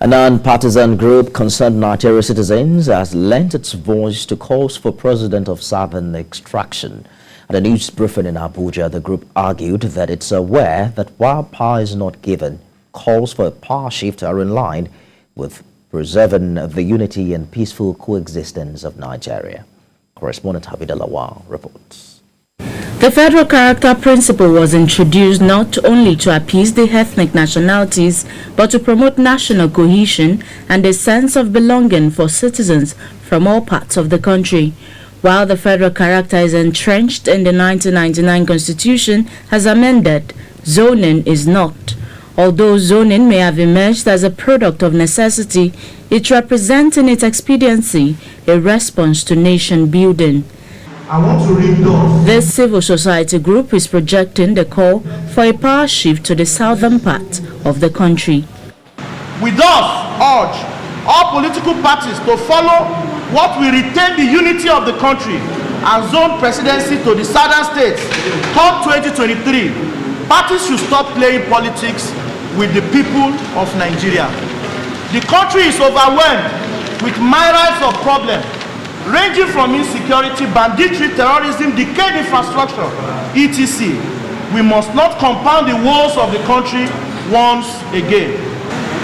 A non-partisan group concerned Nigeria citizens has lent its voice to calls for President of Southern extraction. At a news briefing in Abuja, the group argued that it's aware that while power is not given, calls for a power shift are in line with preserving the unity and peaceful coexistence of Nigeria. Correspondent Habida Lawal reports. The federal character principle was introduced not only to appease the ethnic nationalities, but to promote national cohesion and a sense of belonging for citizens from all parts of the country. While the federal character is entrenched in the 1999 Constitution as amended, zoning is not. Although zoning may have emerged as a product of necessity, it represents in its expediency a response to nation building. I want to read those. This civil society group is projecting the call for a power shift to the southern part of the country. We thus urge all political parties to follow what will retain the unity of the country and zone presidency to the southern states. Come 2023, parties should stop playing politics with the people of Nigeria. The country is overwhelmed with myriads of problems, ranging from insecurity, banditry, terrorism, decayed infrastructure, etc. We must not compound the woes of the country once again.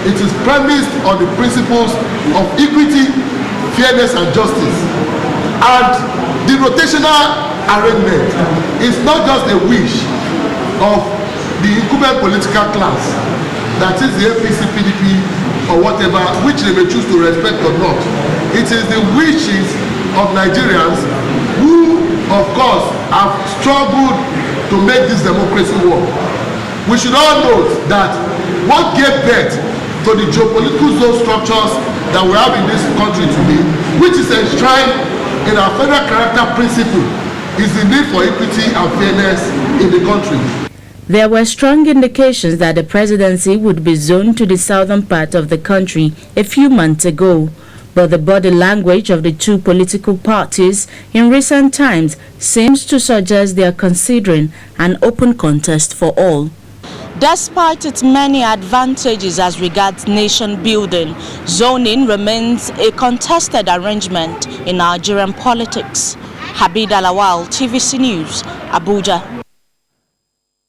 It is premised on the principles of equity, fairness, and justice. And the rotational arrangement is not just a wish of the incumbent political class, that is the APC, PDP, or whatever, which they may choose to respect or not. It is the wishes of Nigerians who, of course, have struggled to make this democracy work. We should all note that what gave birth to the geopolitical zone structures that we have in this country today, which is enshrined in our federal character principle, is the need for equity and fairness in the country. There were strong indications that the presidency would be zoned to the southern part of the country a few months ago. But the body language of the two political parties in recent times seems to suggest they are considering an open contest for all. Despite its many advantages as regards nation building, zoning remains a contested arrangement in Nigerian politics. Habida Lawal, TVC News, Abuja.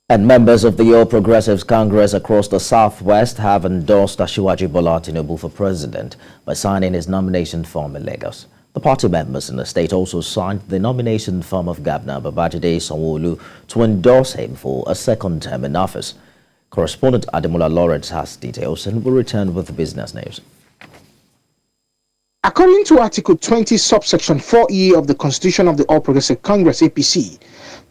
And members of the All Progressives Congress across the Southwest have endorsed Asiwaju Bola Tinubu for president by signing his nomination form in Lagos. The party members in the state also signed the nomination form of Governor Babajide Sanwo-Olu to endorse him for a second term in office. Correspondent Ademola Lawrence has details and will return with the business news. According to Article 20, subsection 4E of the Constitution of the All Progressive Congress, APC,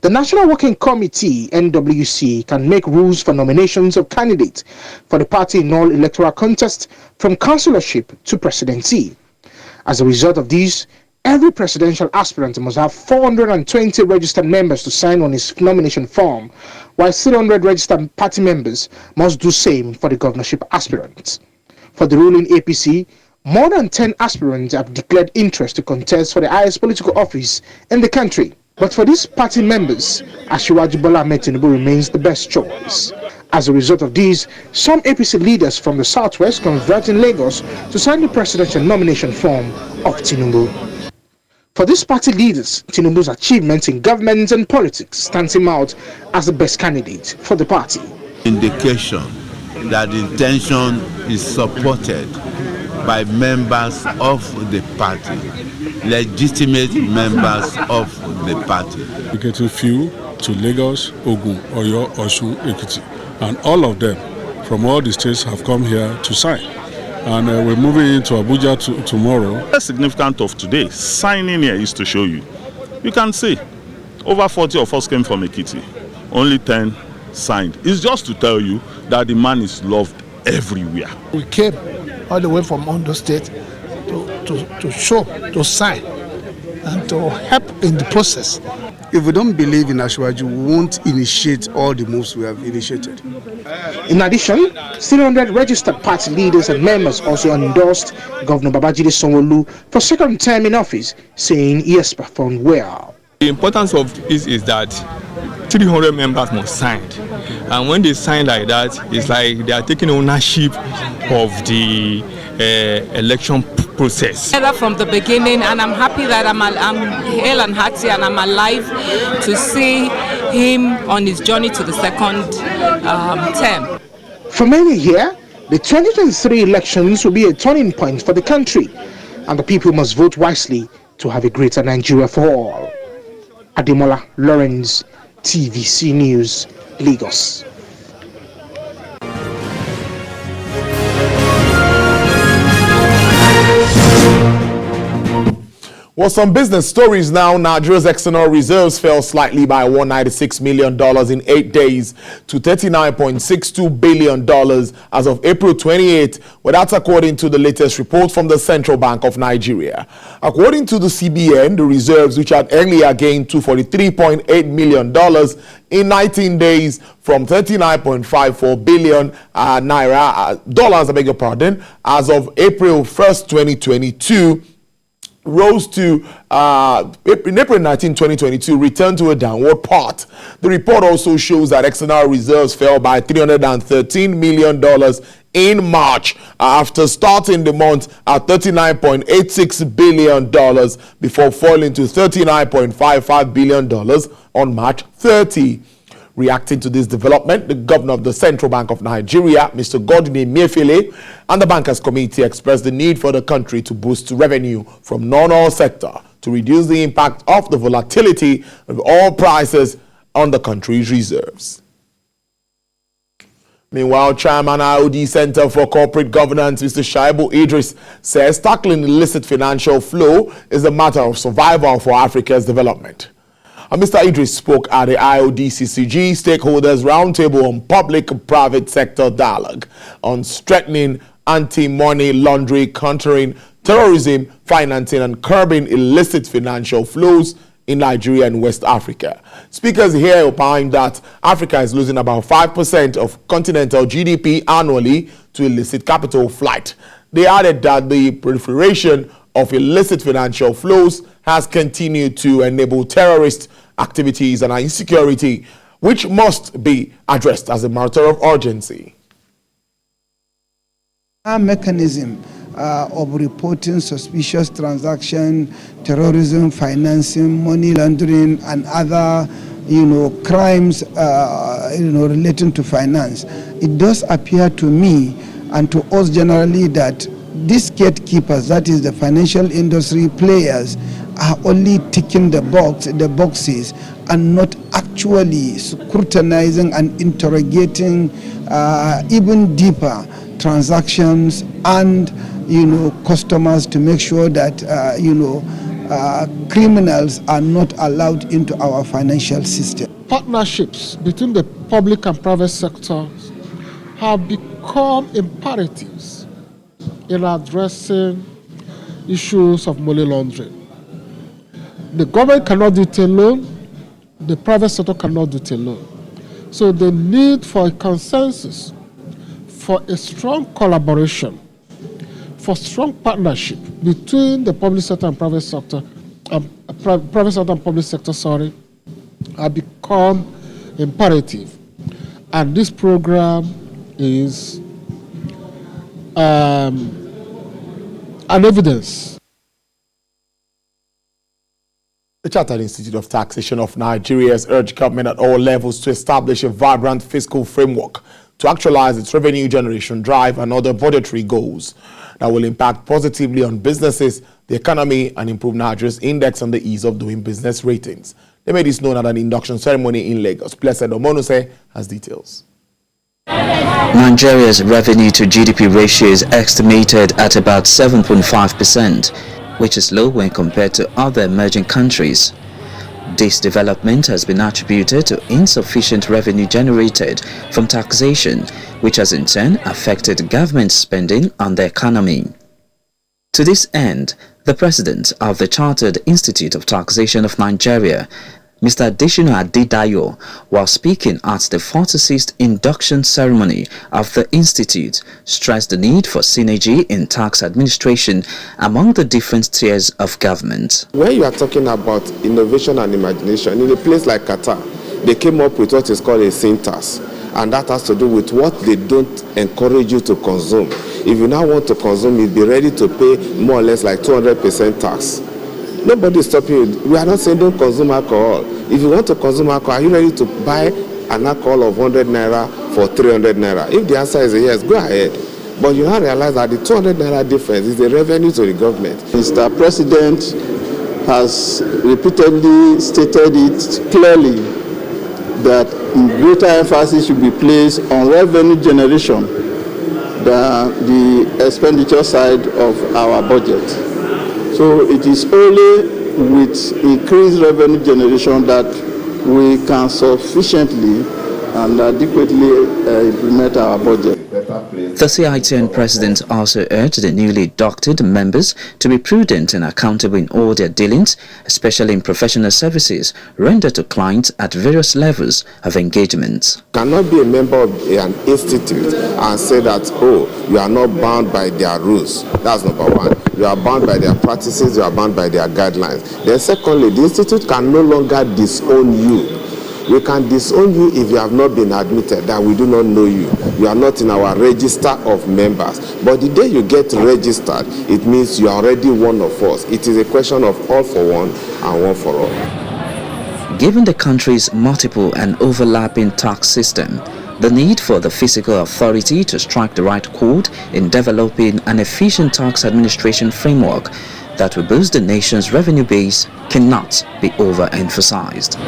the National Working Committee, NWC, can make rules for nominations of candidates for the party in all electoral contests from councillorship to presidency. As a result of this, every presidential aspirant must have 420 registered members to sign on his nomination form, while 300 registered party members must do same for the governorship aspirants. For the ruling APC, more than 10 aspirants have declared interest to contest for the highest political office in the country. But for these party members, Asiwaju Bola Tinubu remains the best choice. As a result of this, some APC leaders from the Southwest converged in Lagos to sign the presidential nomination form of Tinubu. For these party leaders, Tinubu's achievements in government and politics stands him out as the best candidate for the party. Indication that the intention is supported by members of the party, legitimate members of the party. We get a few to Lagos, Ogun, Oyo, Osun, Ekiti, and all of them from all the states have come here to sign. And we're moving into Abuja tomorrow. The significance of today, signing here is to show you. You can see, over 40 of us came from Ekiti, only 10 signed. It's just to tell you that the man is loved everywhere. We came all the way from Ondo State to show, to sign, and to help in the process. If we don't believe in Asiwaju, we won't initiate all the moves we have initiated. In addition, 300 registered party leaders and members also endorsed Governor Babajide Sanwo-Olu for second term in office, saying he has performed well. The importance of this is that 300 members must sign. And when they sign like that, it's like they are taking ownership of the election process. From the beginning, and I'm happy that I'm hale and hearty and I'm alive to see him on his journey to the second term. For many here, the 2023 elections will be a turning point for the country, and the people must vote wisely to have a greater Nigeria for all. Ademola Lawrence, TVC News, Lagos. Well, some business stories now. Nigeria's external reserves fell slightly by $196 million in 8 days to $39.62 billion as of April 28, well, that's according to the latest report from the Central Bank of Nigeria. According to the CBN, the reserves, which had earlier gained $243.8 million in 19 days from 39.54 billion dollars, I beg your pardon, as of April 1st, 2022, rose to, in April 19, 2022, returned to a downward path. The report also shows that external reserves fell by $313 million in March after starting the month at $39.86 billion before falling to $39.55 billion on March 30. Reacting to this development, the governor of the Central Bank of Nigeria, Mr. Godwin Emefiele, and the Bankers Committee expressed the need for the country to boost revenue from non-oil sector to reduce the impact of the volatility of oil prices on the country's reserves. Meanwhile, Chairman IOD Center for Corporate Governance, Mr. Shaibu Idris, says tackling illicit financial flow is a matter of survival for Africa's development. Mr. Idris spoke at the IOD-CCG Stakeholders Roundtable on Public-Private Sector Dialogue on strengthening anti-money laundering, countering terrorism, financing and curbing illicit financial flows in Nigeria and West Africa. Speakers here opined that Africa is losing about 5% of continental GDP annually to illicit capital flight. They added that the proliferation of illicit financial flows has continued to enable terrorist activities and insecurity, which must be addressed as a matter of urgency. Our mechanism of reporting suspicious transaction, terrorism, financing, money laundering, and other, crimes, relating to finance. It does appear to me and to us generally that these gatekeepers, that is the financial industry players, are only ticking the boxes and not actually scrutinizing and interrogating even deeper transactions and customers to make sure that criminals are not allowed into our financial system. Partnerships between the public and private sectors have become imperatives in addressing issues of money laundering. The government cannot do it alone, the private sector cannot do it alone. So the need for a consensus, for a strong collaboration, for strong partnership between the public sector and private sector, private sector and public sector, have become imperative. And this program is an evidence. The Chartered Institute of Taxation of Nigeria has urged government at all levels to establish a vibrant fiscal framework to actualize its revenue generation drive and other budgetary goals that will impact positively on businesses, the economy, and improve Nigeria's index on the ease of doing business ratings. They made this known at an induction ceremony in Lagos. Blessed Omonuse has details. Nigeria's revenue to GDP ratio is estimated at about 7.5%. which is low when compared to other emerging countries. This development has been attributed to insufficient revenue generated from taxation, which has in turn affected government spending on the economy. To this end, the president of the Chartered Institute of Taxation of Nigeria, Mr. Adeshina Adedayo, while speaking at the 46th induction ceremony of the Institute, stressed the need for synergy in tax administration among the different tiers of government. When you are talking about innovation and imagination, in a place like Qatar, they came up with what is called a sin tax, and that has to do with what they don't encourage you to consume. If you now want to consume it, be ready to pay more or less like 200% tax. Nobody is stopping you. We are not saying don't consume alcohol. If you want to consume alcohol, are you ready to buy an alcohol of 100 naira for 300 naira? If the answer is yes, go ahead. But you now realize that the 200 naira difference is the revenue to the government. Mr. President has repeatedly stated it clearly that greater emphasis should be placed on revenue generation than the expenditure side of our budget. So it is only with increased revenue generation that we can sufficiently and adequately implement our budget. The CITN president also urged the newly inducted members to be prudent and accountable in all their dealings, especially in professional services rendered to clients at various levels of engagement. Cannot be a member of an institute and say that, oh, you are not bound by their rules. That's number one. You are bound by their practices, you are bound by their guidelines. Then secondly, the institute can no longer disown you. We can disown you if you have not been admitted, that we do not know you. You are not in our register of members. But the day you get registered, it means you are already one of us. It is a question of all for one and one for all. Given the country's multiple and overlapping tax system, the need for the fiscal authority to strike the right chord in developing an efficient tax administration framework that will boost the nation's revenue base cannot be overemphasized.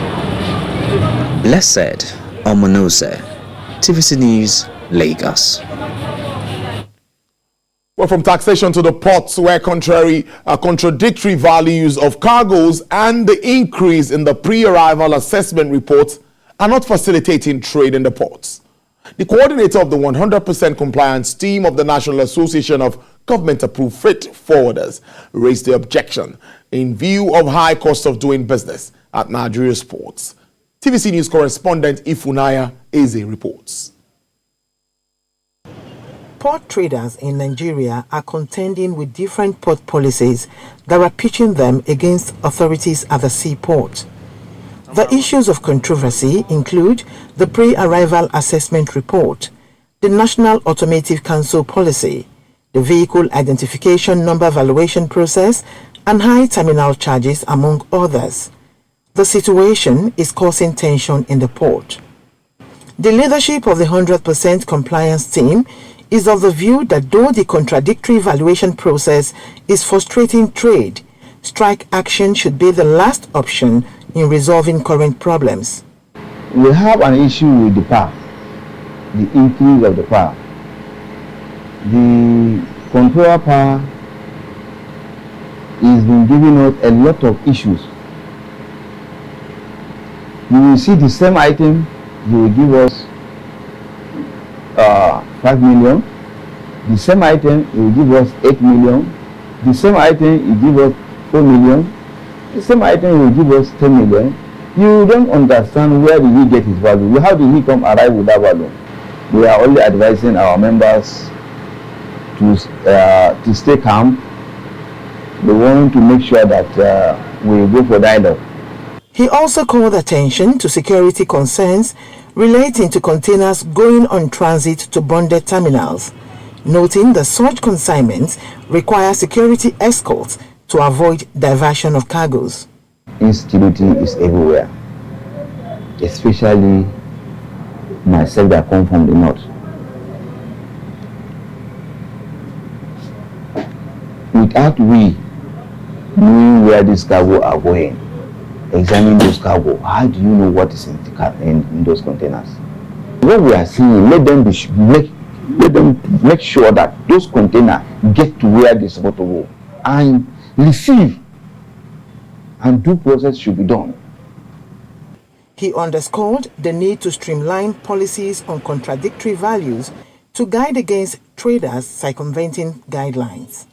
Blessed Omonose, TVC News, Lagos. Well, from taxation to the ports, where contradictory values of cargoes and the increase in the pre-arrival assessment reports are not facilitating trade in the ports. The coordinator of the 100% compliance team of the National Association of Government-Approved Freight Forwarders raised the objection in view of high cost of doing business at Nigeria's ports. TVC News correspondent Ifunaya Eze reports. Port traders in Nigeria are contending with different port policies that are pitching them against authorities at the seaport. The issues of controversy include the pre-arrival assessment report, the National Automotive Council policy, the vehicle identification number valuation process, and high terminal charges, among others. The situation is causing tension in the port. The leadership of the 100% compliance team is of the view that though the contradictory valuation process is frustrating trade, strike action should be the last option in resolving current problems. We have an issue with the power, the increase of the power. The controller power has been giving us a lot of issues. You will see the same item, you will give us 5 million. The same item, you will give us 8 million. The same item, you give us 4 million. The same item, you will give us 10 million. You don't understand where did he get his value. How did he arrive with that value? We are only advising our members to stay calm. We want to make sure that we go for dialogue. He also called attention to security concerns relating to containers going on transit to bonded terminals, noting that such consignments require security escorts to avoid diversion of cargoes. Insecurity is everywhere, especially myself that come from the north. Without we knowing where these cargo are going, examine those cargo, how do you know what is in those containers? What we are seeing, let them make sure that those containers get to where they're supposed to go and receive, and due process should be done. He underscored the need to streamline policies on contradictory values to guide against traders circumventing guidelines.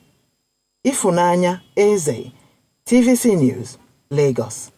Ifunanya Eze, TVC News, Lagos.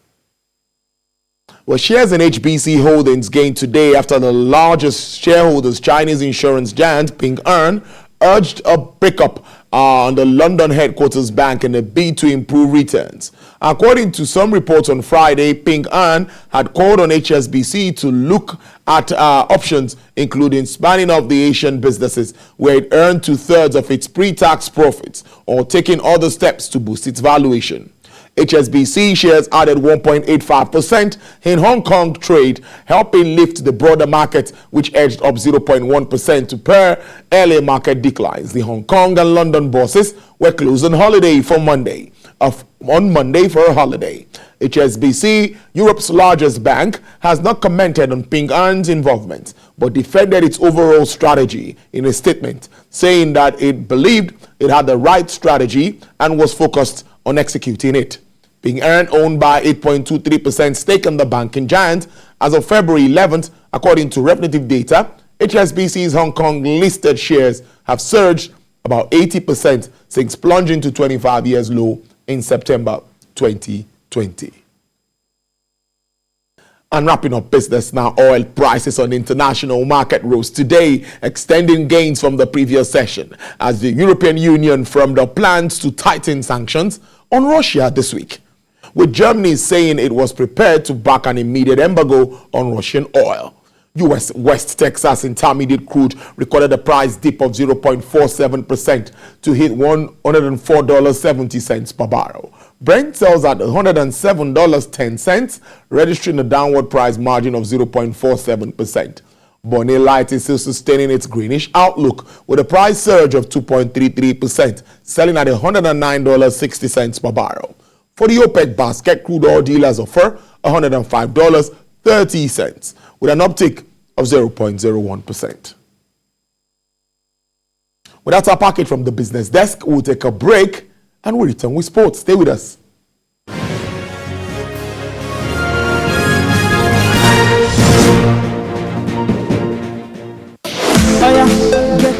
Well, shares in HBC Holdings gained today after the largest shareholders, Chinese insurance giant Ping An, urged a breakup on the London headquarters bank in a bid to improve returns. According to some reports on Friday, Ping An had called on HSBC to look at options, including spanning off the Asian businesses where it earned 2/3 of its pre-tax profits, or taking other steps to boost its valuation. HSBC shares added 1.85% in Hong Kong trade, helping lift the broader market, which edged up 0.1% to pair early market declines. The Hong Kong and London bourses were closed on holiday for Monday. On Monday for a holiday. HSBC, Europe's largest bank, has not commented on Ping An's involvement, but defended its overall strategy in a statement, saying that it believed it had the right strategy and was focused on executing it. Ping An owned by 8.23% stake in the banking giant as of February 11th, according to Refinitiv data. HSBC's Hong Kong listed shares have surged about 80% since plunging to 25 years low in September 2020. And wrapping up business now, oil prices on the international market rose today, extending gains from the previous session as the European Union firmed up plans to tighten sanctions on Russia this week, with Germany saying it was prepared to back an immediate embargo on Russian oil. U.S. West Texas Intermediate crude recorded a price dip of 0.47% to hit $104.70 per barrel. Brent sells at $107.10, registering a downward price margin of 0.47%. Bonnie Light is still sustaining its greenish outlook with a price surge of 2.33%, selling at $109.60 per barrel. For the OPEC basket, crude oil dealers offer $105.30, with an uptick of 0.01%. Well, that's our package from the business desk. We'll take a break and we'll return with sports. Stay with us. Oh yeah,